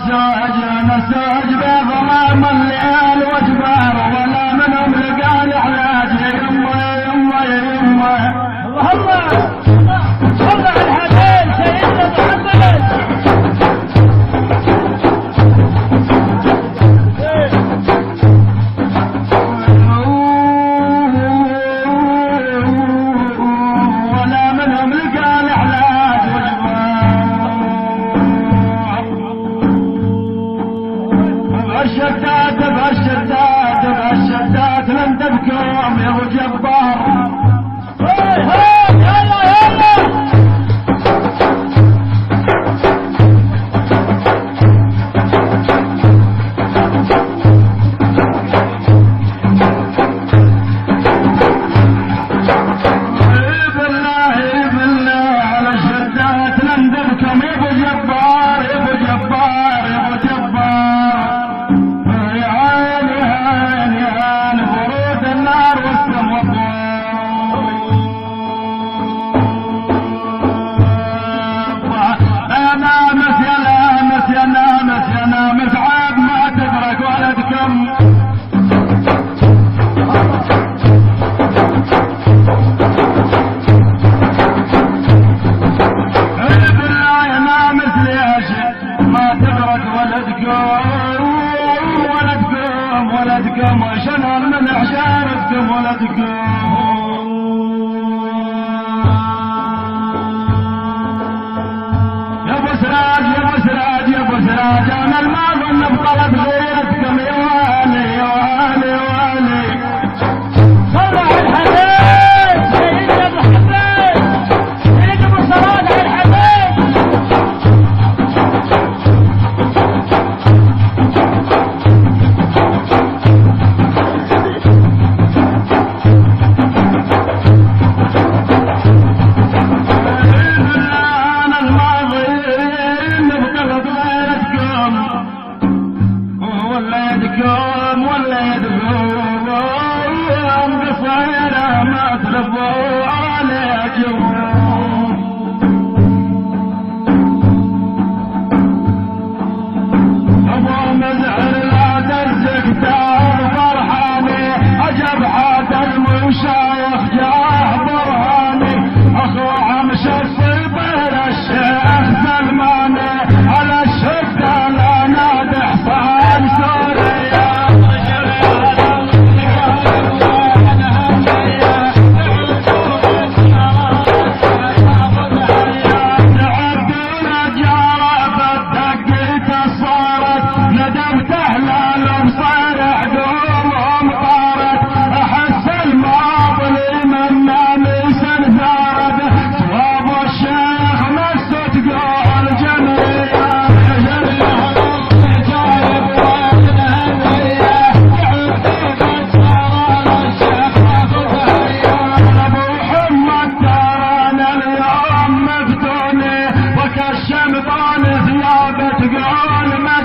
نساج بظلام الليل وجبار ولا منهم لقاني علاج يما الله صل على الحبيب سيدنا محمد. الشتات لم تبكم يا ابو جبار. يلا بالله على الشتات لم تبكم يا ابو جبار يا ابو جبار يا ابو جبار. يا نامس عاد ما تدرك ولدكم. بالله يا نامس ليش ما تدرك ولدكم عشان المنع شارككم ولدكم. يا ابو سراج انا ما ظن بطلب غيرتكم يا والي يا والي يا والي. صل على الحبيب سيدنا محمد سيدنا ابو سراج على الحبيب. الشمطان ثيابه تقول ما